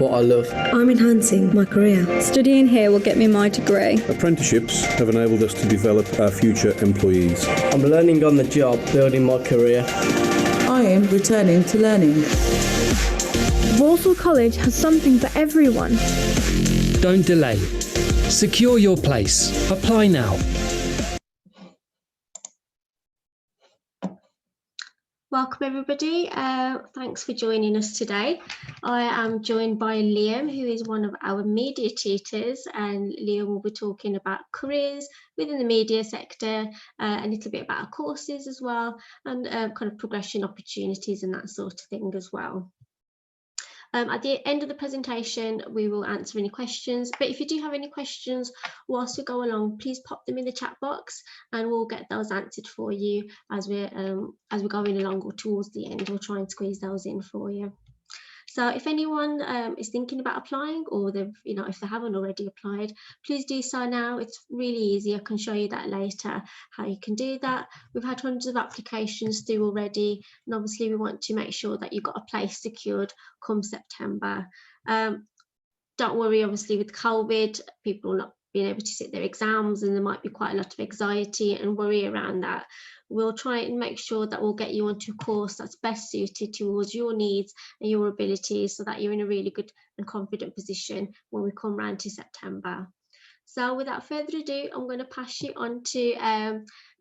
what I love. I'm enhancing my career. Studying here will get me my degree. Apprenticeships have enabled us to develop our future employees. I'm learning on the job, building my career. I am returning to learning. Walsall College has something for everyone. Don't delay. Secure your place. Apply now. Welcome everybody, thanks for joining us today. I am joined by Liam, who is one of our media tutors, and Liam will be talking about careers within the media sector, a little bit about our courses as well, and kind of progression opportunities and that sort of thing as well. At the end of the presentation, we will answer any questions, but if you do have any questions whilst we go along, please pop them in the chat box and we'll get those answered for you as we're going along or towards the end. We'll try and squeeze those in for you. So if anyone is thinking about applying, or they've, if they haven't already applied, please do so now. It's really easy. I can show you that later, how you can do that. We've had hundreds of applications through already, and obviously we want to make sure that you've got a place secured come September. Don't worry, obviously with COVID, people not being able to sit their exams, and there might be quite a lot of anxiety and worry around that. We'll try and make sure that we'll get you onto a course that's best suited towards your needs and your abilities, so that you're in a really good and confident position when we come round to September. So without further ado, I'm going to pass you on to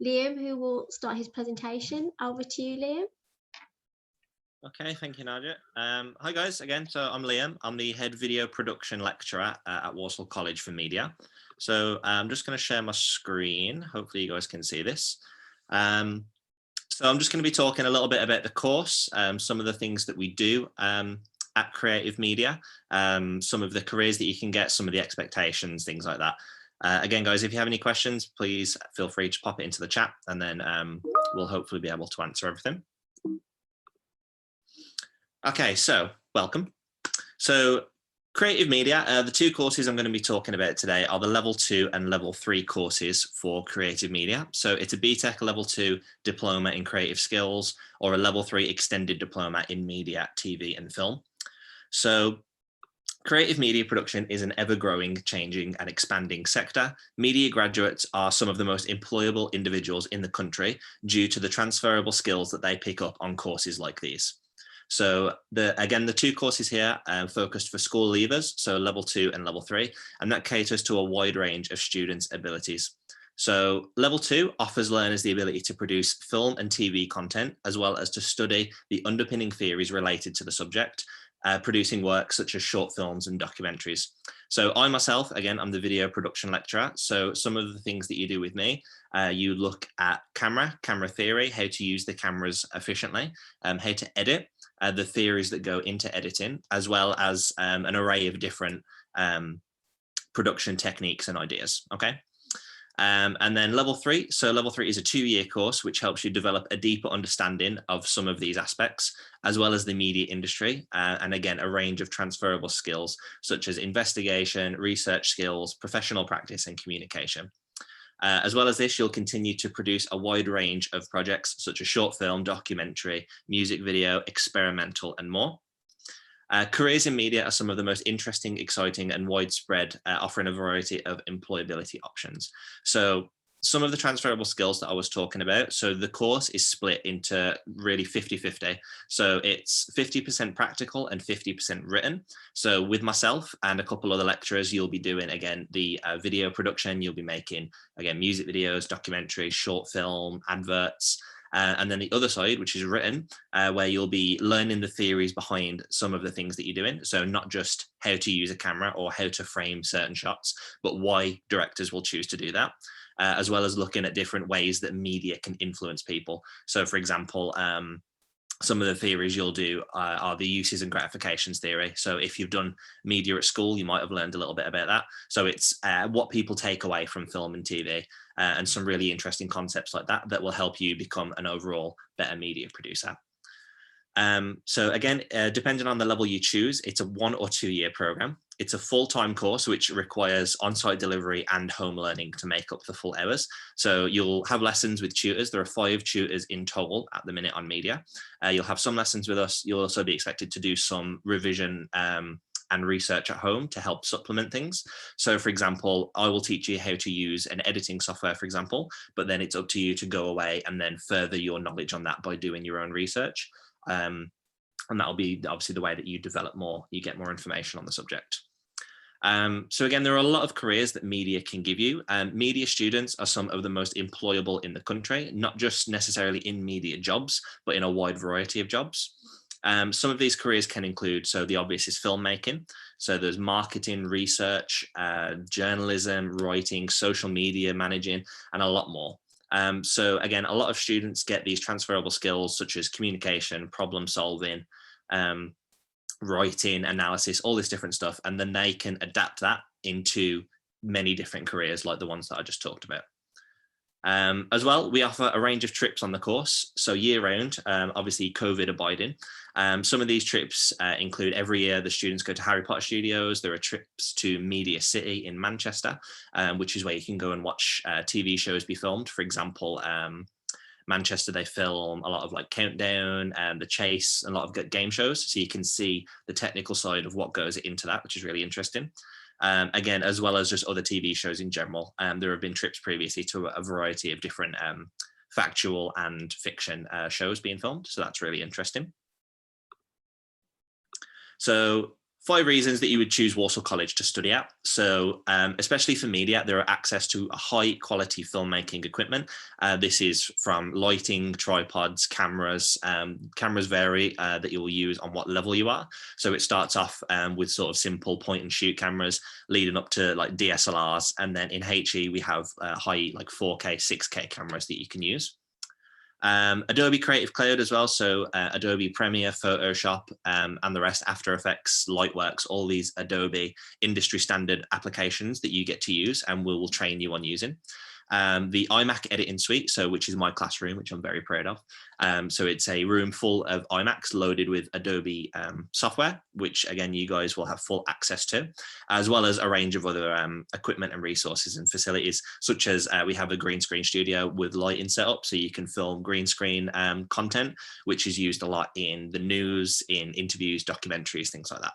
Liam, who will start his presentation. Over to you, Liam. Okay, thank you, Nadia. Hi guys, again, so I'm Liam. I'm the head video production lecturer at Walsall College for media. So I'm just going to share my screen. Hopefully you guys can see this. So I'm just going to be talking a little bit about the course, some of the things that we do at Creative Media, some of the careers that you can get, some of the expectations, things like that. Again, guys, if you have any questions, please feel free to pop it into the chat, and then we'll hopefully be able to answer everything. Okay, so welcome. So Creative Media, the two courses I'm going to be talking about today are the level 2 and level 3 courses for Creative Media. So it's a BTEC level 2 diploma in creative skills, or a level 3 extended diploma in media, TV and film. So creative media production is an ever-growing, changing and expanding sector. Media graduates are some of the most employable individuals in the country due to the transferable skills that they pick up on courses like these. So again, the two courses here are focused for school leavers, so level 2 and level 3, and that caters to a wide range of students' abilities. So level 2 offers learners the ability to produce film and TV content, as well as to study the underpinning theories related to the subject, producing works such as short films and documentaries. So I myself, again, I'm the video production lecturer. So some of the things that you do with me, you look at camera theory, how to use the cameras efficiently, how to edit, the theories that go into editing, as well as an array of different production techniques and ideas, okay? And then level 3, so level 3 is a 2-year course which helps you develop a deeper understanding of some of these aspects, as well as the media industry, and again, a range of transferable skills such as investigation, research skills, professional practice and communication. As well as this, you'll continue to produce a wide range of projects such as short film, documentary, music video, experimental and more. Careers in media are some of the most interesting, exciting and widespread, offering a variety of employability options. So some of the transferable skills that I was talking about, so the course is split into really 50-50. So it's 50% practical and 50% written. So with myself and a couple other lecturers, you'll be doing, again, the video production. You'll be making, again, music videos, documentaries, short film, adverts. And then the other side, which is written, where you'll be learning the theories behind some of the things that you're doing. So not just how to use a camera or how to frame certain shots, but why directors will choose to do that, as well as looking at different ways that media can influence people. So for example, some of the theories you'll do are the uses and gratifications theory. So if you've done media at school, you might have learned a little bit about that. So it's what people take away from film and TV, and some really interesting concepts like that that will help you become an overall better media producer. So again, depending on the level you choose, it's a 1 or 2 year program. It's a full-time course which requires on-site delivery and home learning to make up the full hours. So you'll have lessons with tutors. There are 5 tutors in total at the minute on media. You'll have some lessons with us. You'll also be expected to do some revision and research at home to help supplement things. So for example, I will teach you how to use an editing software, for example, but then it's up to you to go away and then further your knowledge on that by doing your own research. And that'll be obviously the way that you develop more, you get more information on the subject. So again, there are a lot of careers that media can give you. Media students are some of the most employable in the country, not just necessarily in media jobs, but in a wide variety of jobs. Some of these careers can include, so the obvious is filmmaking. So there's marketing, research, journalism, writing, social media, managing, and a lot more. So again, a lot of students get these transferable skills such as communication, problem solving, writing, analysis, all this different stuff, and then they can adapt that into many different careers like the ones that I just talked about. As well, we offer a range of trips on the course, so year round, obviously COVID abiding. Some of these trips include every year the students go to Harry Potter Studios. There are trips to Media City in Manchester, which is where you can go and watch TV shows be filmed. For example, Manchester, they film a lot of like Countdown and The Chase, and a lot of game shows. So you can see the technical side of what goes into that, which is really interesting. Again, as well as just other TV shows in general. There have been trips previously to a variety of different factual and fiction shows being filmed. So that's really interesting. So 5 reasons that you would choose Walsall College to study at. So especially for media, there are access to a high quality filmmaking equipment. This is from lighting, tripods, cameras. Cameras vary that you will use on what level you are. So it starts off with sort of simple point and shoot cameras leading up to like DSLRs. And then in HE, we have high like 4K, 6K cameras that you can use. Adobe Creative Cloud as well, so Adobe Premiere, Photoshop, and the rest, After Effects, Lightworks, all these Adobe industry standard applications that you get to use and we will train you on using. The iMac editing suite, so which is my classroom, which I'm very proud of. So it's a room full of iMacs loaded with Adobe software, which again, you guys will have full access to, as well as a range of other equipment and resources and facilities, such as we have a green screen studio with lighting set up, so you can film green screen content, which is used a lot in the news, in interviews, documentaries, things like that.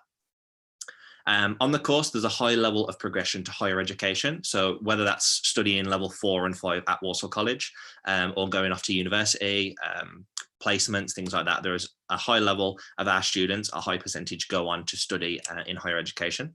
On the course, there's a high level of progression to higher education. So whether that's studying level 4 and 5 at Walsall College or going off to university, placements, things like that, there's a high level of our students, a high percentage go on to study in higher education.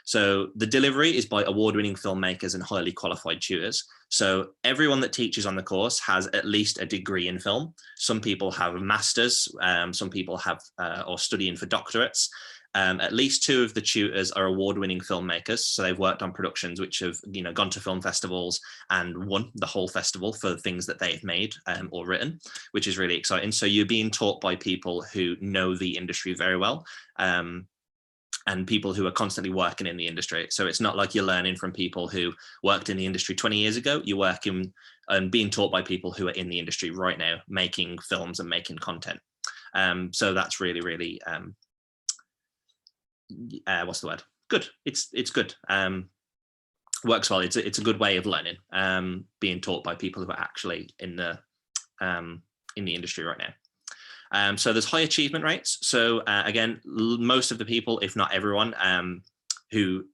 So the delivery is by award-winning filmmakers and highly qualified tutors. So everyone that teaches on the course has at least a degree in film. Some people have a master's, some people have or studying for doctorates. At least 2 of the tutors are award-winning filmmakers, so they've worked on productions which have, gone to film festivals and won the whole festival for things that they've made or written, which is really exciting. So you're being taught by people who know the industry very well, and people who are constantly working in the industry. So it's not like you're learning from people who worked in the industry 20 years ago. You're working and being taught by people who are in the industry right now, making films and making content. So that's really, really what's the word? Good. It's good. Works well. It's a good way of learning. Being taught by people who are actually in the industry right now. So there's high achievement rates. So again, most of the people, if not everyone, who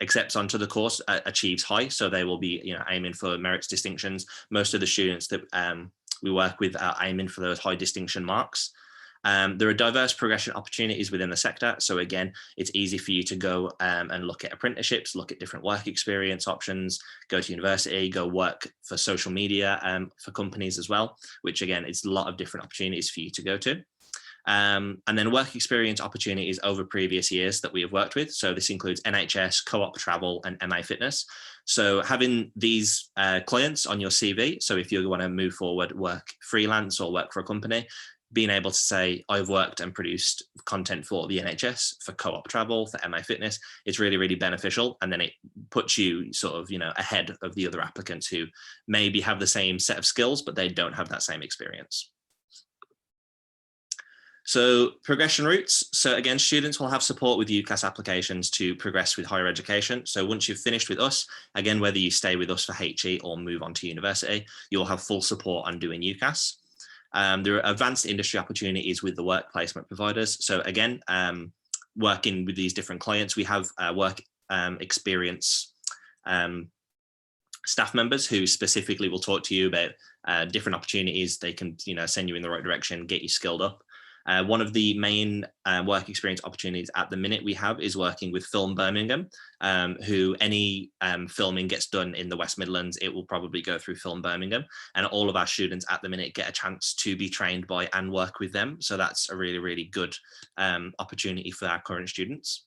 accepts onto the course achieves high. So they will be, aiming for merits distinctions. Most of the students that we work with are aiming for those high distinction marks. There are diverse progression opportunities within the sector. So again, it's easy for you to go and look at apprenticeships, look at different work experience options, go to university, go work for social media for companies as well, which again, it's a lot of different opportunities for you to go to. And then work experience opportunities over previous years that we have worked with. So this includes NHS, Co-op Travel and MA Fitness. So having these clients on your CV, so if you want to move forward, work freelance or work for a company, being able to say, I've worked and produced content for the NHS, for Co-op Travel, for MA Fitness, it's really, really beneficial. And then it puts you sort of, ahead of the other applicants who maybe have the same set of skills, but they don't have that same experience. So progression routes. So again, students will have support with UCAS applications to progress with higher education. So once you've finished with us, again, whether you stay with us for HE or move on to university, you'll have full support on doing UCAS. There are advanced industry opportunities with the work placement providers. So again, working with these different clients. We have work experience staff members who specifically will talk to you about different opportunities. They can, send you in the right direction, get you skilled up. One of the main work experience opportunities at the minute we have is working with Film Birmingham, who any filming gets done in the West Midlands, it will probably go through Film Birmingham, and all of our students at the minute get a chance to be trained by and work with them. So that's a really, really good opportunity for our current students.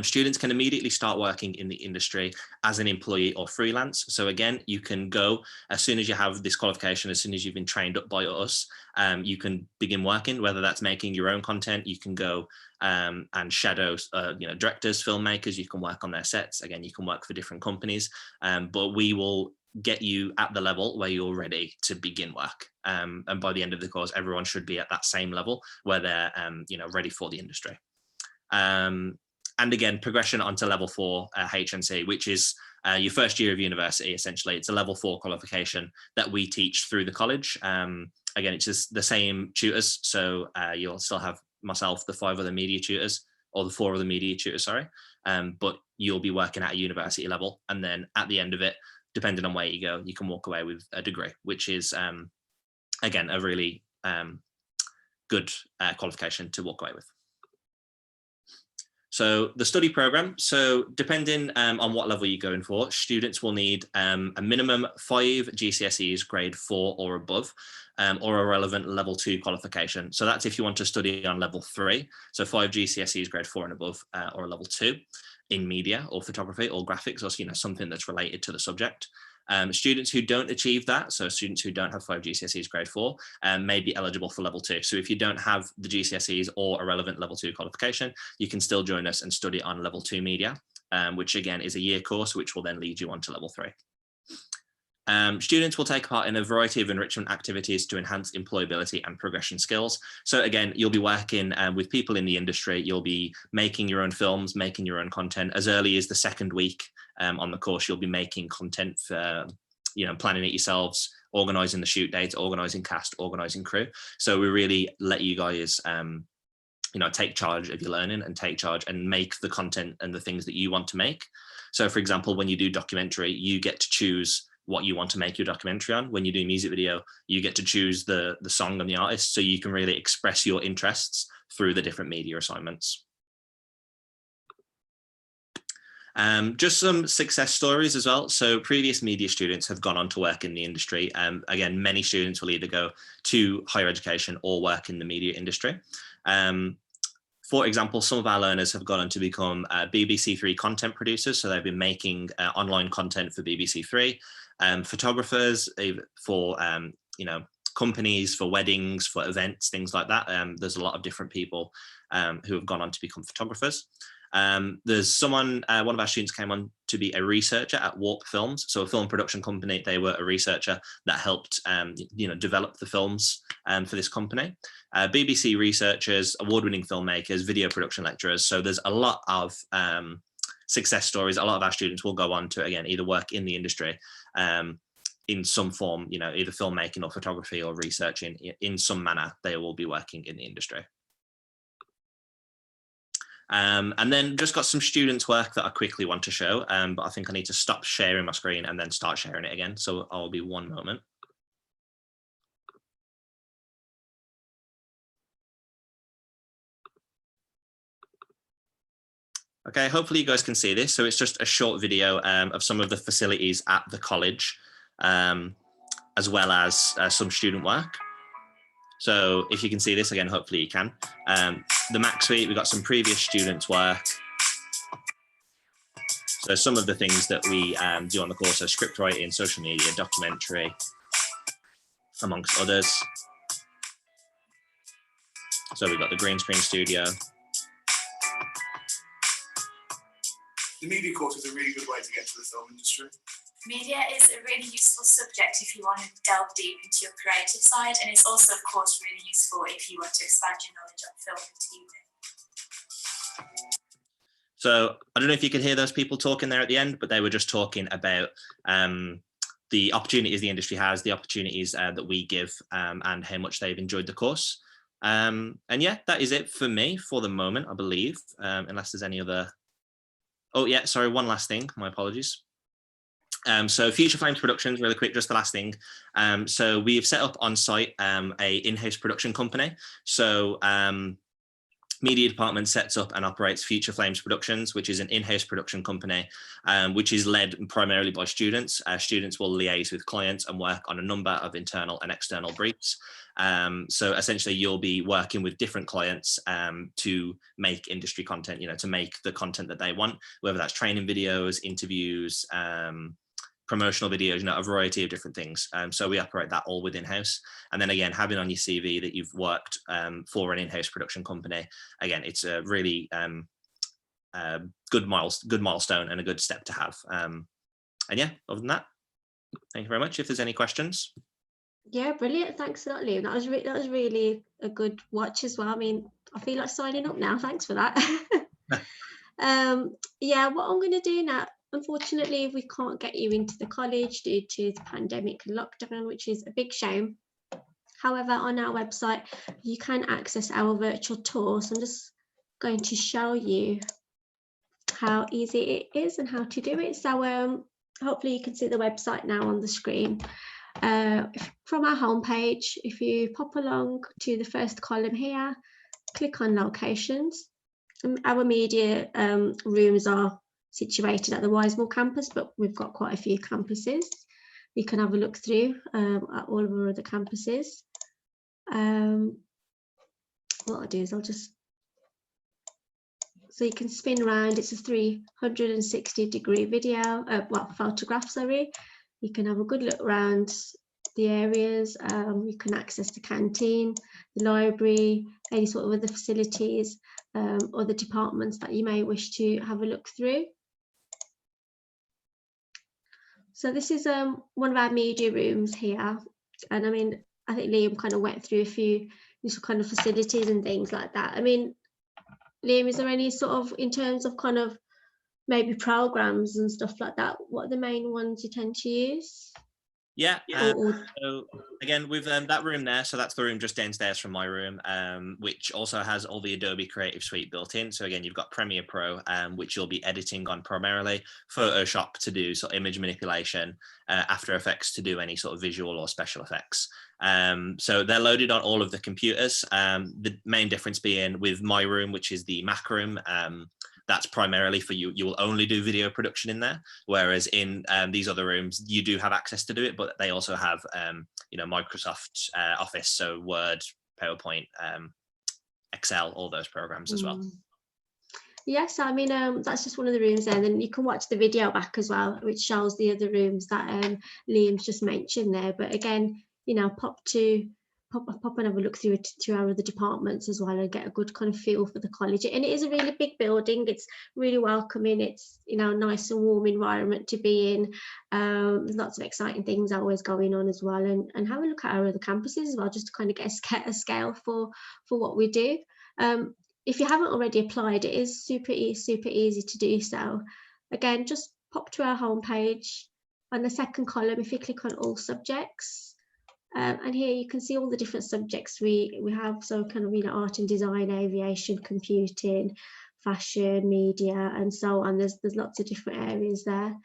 Students can immediately start working in the industry as an employee or freelance. So again, you can go as soon as you have this qualification, as soon as you've been trained up by us, you can begin working, whether that's making your own content. You can go and shadow, directors, filmmakers. You can work on their sets. Again, you can work for different companies, but we will get you at the level where you're ready to begin work. And by the end of the course, everyone should be at that same level where they're, ready for the industry. And again, progression onto level 4 HNC, which is your first year of university, essentially. It's a level 4 qualification that we teach through the college. Again, it's just the same tutors. So you'll still have myself, the 5 other media tutors, or the 4 other media tutors, sorry. But you'll be working at a university level. And then at the end of it, depending on where you go, you can walk away with a degree, which is, again, a really good qualification to walk away with. So the study program, so depending on what level you're going for, students will need a minimum 5 GCSEs grade 4 or above, or a relevant level 2 qualification. So that's if you want to study on level 3, so 5 GCSEs grade 4 and above, or a level 2 in media or photography or graphics, or something that's related to the subject. Students who don't achieve that, so students who don't have 5 GCSEs grade 4, may be eligible for level 2. So if you don't have the GCSEs or a relevant level 2 qualification, you can still join us and study on level 2 media, which again is a year course, which will then lead you on to level 3. Students will take part in a variety of enrichment activities to enhance employability and progression skills. So again, you'll be working with people in the industry. You'll be making your own films, making your own content. As early as the 2nd week on the course, you'll be making content for, planning it yourselves, organising the shoot dates, organising cast, organising crew. So we really let you guys, take charge of your learning and take charge and make the content and the things that you want to make. So for example, when you do documentary, you get to choose what you want to make your documentary on. When you do music video, you get to choose the song and the artist, so you can really express your interests through the different media assignments. Just some success stories as well. So previous media students have gone on to work in the industry. Again, many students will either go to higher education or work in the media industry. For example, some of our learners have gone on to become BBC Three content producers. So they've been making online content for BBC Three, photographers for, companies, for weddings, for events, things like that. There's a lot of different people who have gone on to become photographers. There's someone, one of our students came on to be a researcher at Warp Films, so a film production company. They were a researcher that helped, develop the films for this company. BBC researchers, award-winning filmmakers, video production lecturers. So there's a lot of success stories. A lot of our students will go on to, again, either work in the industry in some form, either filmmaking or photography or researching in some manner. They will be working in the industry. And then just got some students' work that I quickly want to show, but I think I need to stop sharing my screen and then start sharing it again. So I'll be one moment. Okay, hopefully you guys can see this. So it's just a short video of some of the facilities at the college, as well as some student work. So if you can see this again, hopefully you can. The Mac Suite, we've got some previous students' work. So some of the things that we do on the course are script writing, social media, documentary, amongst others. So we've got the green screen studio. The media course is a really good way to get to the film industry. Media is a really useful subject if you want to delve deep into your creative side, and it's also, of course, really useful if you want to expand your knowledge on film and TV. So I don't know if you could hear those people talking there at the end, but they were just talking about the opportunities the industry has, the opportunities that we give, and how much they've enjoyed the course. And yeah, that is it for me for the moment, I believe, unless there's any other. Oh yeah, sorry, one last thing, my apologies. So Future Flames Productions, really quick, just the last thing. So we've set up on site a in-house production company. So media department sets up and operates Future Flames Productions, which is an in-house production company, which is led primarily by students. Students will liaise with clients and work on a number of internal and external briefs. So essentially you'll be working with different clients to make industry content, to make the content that they want, whether that's training videos, interviews, promotional videos, a variety of different things. So we operate that all within house. And then again, having on your CV that you've worked for an in-house production company, again, it's a really good milestone and a good step to have. And yeah, other than that, thank you very much. If there's any questions. Yeah, brilliant. Thanks a lot, Liam. That was really a good watch as well. I mean, I feel like signing up now. Thanks for that. Yeah, what I'm going to do now, unfortunately, we can't get you into the college due to the pandemic lockdown, which is a big shame. However, on our website, you can access our virtual tour. So I'm just going to show you how easy it is and how to do it. So hopefully you can see the website now on the screen. From our homepage, if you pop along to the first column here, click on locations. Our media rooms are situated at the Walsall campus, but we've got quite a few campuses. You can have a look through at all of our other campuses. What I'll do is so you can spin around. It's a 360-degree video, photograph, sorry. You can have a good look around the areas. You can access the canteen, the library, any sort of other facilities, other departments that you may wish to have a look through. So this is one of our media rooms here. And I mean, I think Liam kind of went through a few kind of facilities and things like that. I mean, Liam, is there any sort of, in terms of kind of maybe programs and stuff like that, what are the main ones you tend to use? Yeah, so again, with that room there, so that's the room just downstairs from my room, which also has all the Adobe Creative Suite built in. So again, you've got Premiere Pro, which you'll be editing on primarily, Photoshop to do sort of image manipulation, After Effects to do any sort of visual or special effects. So they're loaded on all of the computers. The main difference being with my room, which is the Mac room, that's primarily for you will only do video production in there, whereas in these other rooms you do have access to do it, but they also have Microsoft Office, so Word, PowerPoint, Excel, all those programs as well. Yes, I mean, that's just one of the rooms there. And then you can watch the video back as well, which shows the other rooms that Liam's just mentioned there. But again, pop and have a look through to our other departments as well and get a good kind of feel for the college. And it is a really big building. It's really welcoming. It's nice and warm environment to be in. There's lots of exciting things always going on as well. And have a look at our other campuses as well, just to kind of get a scale for what we do. If you haven't already applied, it is super easy to do so. Again, just pop to our homepage. On the second column, if you click on all subjects, and here you can see all the different subjects we have. So kind of art and design, aviation, computing, fashion, media, and so on. There's lots of different areas there. I'm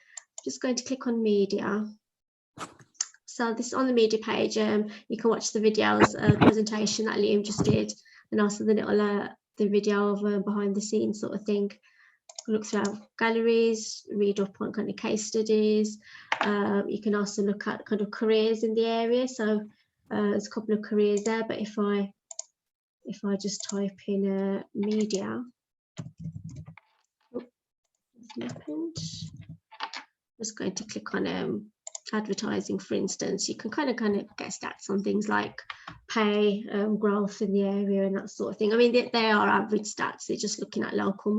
just going to click on media. So this is on the media page. You can watch the videos, presentation that Liam just did, and also the little the video of behind the scenes sort of thing. Look through our galleries, read up on kind of case studies. You can also look at kind of careers in the area. So there's a couple of careers there, but if I just type in media, I'm just going to click on advertising, for instance. You can kind of get stats on things like pay, growth in the area and that sort of thing. I mean, they are average stats. They're just looking at local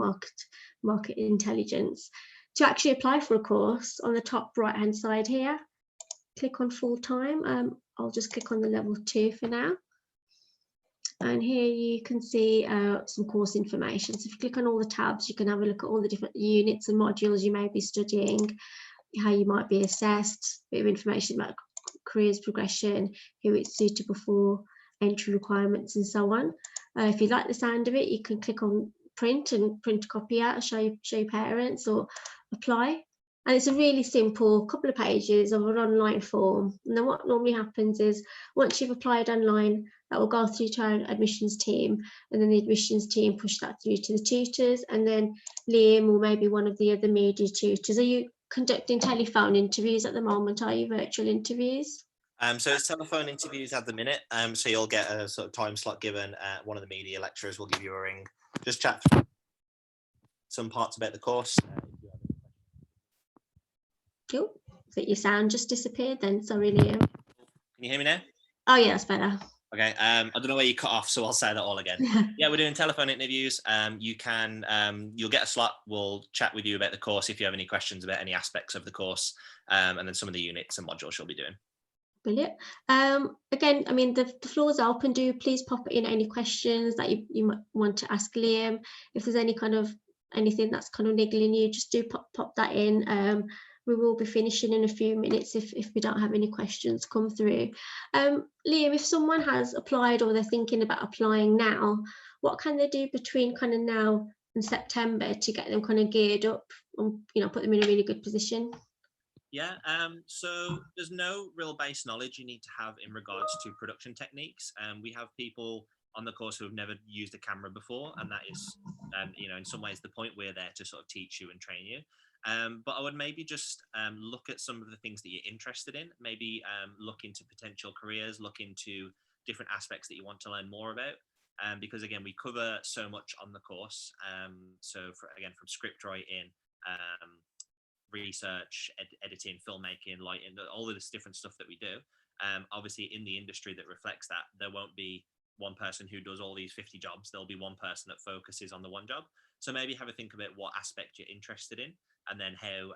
market intelligence. To actually apply for a course, on the top right hand side here, click on full time. I'll just click on the level 2 for now. And here you can see some course information. So if you click on all the tabs, you can have a look at all the different units and modules you may be studying, how you might be assessed, a bit of information about careers progression, who it's suitable for, entry requirements and so on. If you like the sound of it, you can click on print and print a copy out and show your parents, or apply. And it's a really simple couple of pages of an online form. And then what normally happens is once you've applied online, that will go through to our admissions team, and then the admissions team push that through to the tutors, and then Liam or maybe one of the other media tutors. Are you conducting telephone interviews at the moment? Are you virtual interviews? So it's telephone interviews at the minute. So you'll get a sort of time slot given. One of the media lecturers will give you a ring. Just chat through some parts about the course. Cool. So your sound just disappeared then. Sorry, Liam. Can you hear me now? Oh yeah, that's better. Okay. I don't know where you cut off, so I'll say that all again. Yeah, we're doing telephone interviews. You'll get a slot. We'll chat with you about the course if you have any questions about any aspects of the course, and then some of the units and modules you'll be doing. Brilliant. Again, I mean, the floor is open. Do please pop in any questions that you might want to ask Liam. If there's any kind of anything that's kind of niggling you, just do pop that in. We will be finishing in a few minutes if we don't have any questions come through. Liam, if someone has applied or they're thinking about applying now, what can they do between kind of now and September to get them kind of geared up and, you know, put them in a really good position? Yeah, so there's no real base knowledge you need to have in regards to production techniques. We have people on the course who have never used a camera before, and that is, you know, in some ways the point. We're there to sort of teach you and train you. But I would maybe just look at some of the things that you're interested in, maybe look into potential careers, look into different aspects that you want to learn more about. Because again, we cover so much on the course. So from script writing, research, editing, filmmaking, lighting, all of this different stuff that we do. Obviously in the industry that reflects that, there won't be one person who does all these 50 jobs. There'll be one person that focuses on the one job. So maybe have a think about what aspect you're interested in, and then how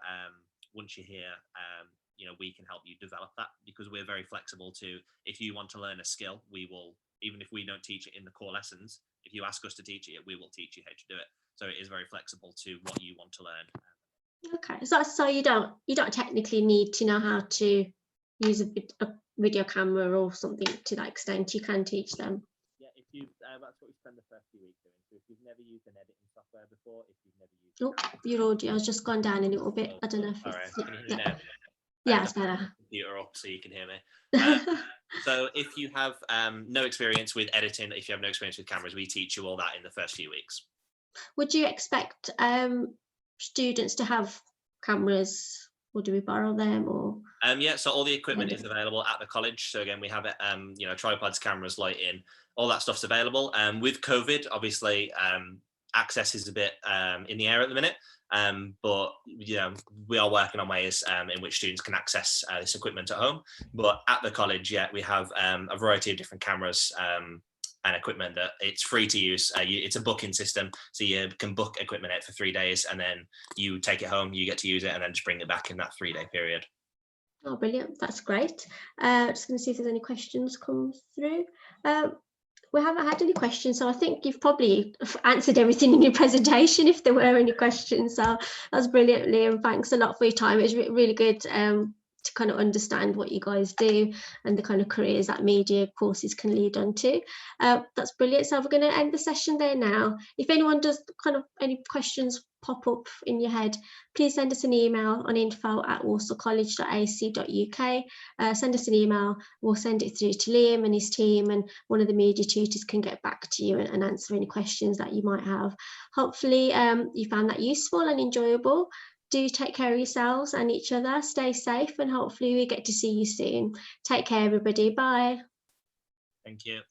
once you're here, you know, we can help you develop that, because we're very flexible to, if you want to learn a skill, we will, even if we don't teach it in the core lessons, if you ask us to teach it, we will teach you how to do it. So it is very flexible to what you want to learn. Okay, so you don't technically need to know how to use a video camera or something to that extent. You can teach them. Yeah, if you that's what we spend the first few weeks doing. So if you've never used an editing software before, if you've never used your audio has just gone down a little bit. I don't know if it's can you hear me now? Yeah, it's better. Computer up so you can hear me. So if you have no experience with editing, if you have no experience with cameras, we teach you all that in the first few weeks. Would you expect students to have cameras, or do we borrow them? Or yeah, so all the equipment is available at the college. So again, we have it, you know, tripods, cameras, lighting, all that stuff's available. With COVID, obviously, access is a bit in the air at the minute. But you know, we are working on ways in which students can access this equipment at home. But at the college, yeah, we have a variety of different cameras and equipment that it's free to use. It's a booking system, so you can book equipment out for 3 days, and then you take it home, you get to use it, and then just bring it back in that 3-day period. Oh, brilliant! That's great. Just going to see if there's any questions come through. We haven't had any questions, so I think you've probably answered everything in your presentation if there were any questions. So that's brilliant, Liam. Thanks a lot for your time. It was really good to kind of understand what you guys do and the kind of careers that media courses can lead on to. That's brilliant. So we're going to end the session there now. If anyone does kind of any questions pop up in your head, please send us an email on info@walsallcollege.ac.uk. Send us an email, we'll send it through to Liam and his team, and one of the media tutors can get back to you and answer any questions that you might have. Hopefully you found that useful and enjoyable. Do take care of yourselves and each other, stay safe, and hopefully we get to see you soon. Take care, everybody. Bye. Thank you.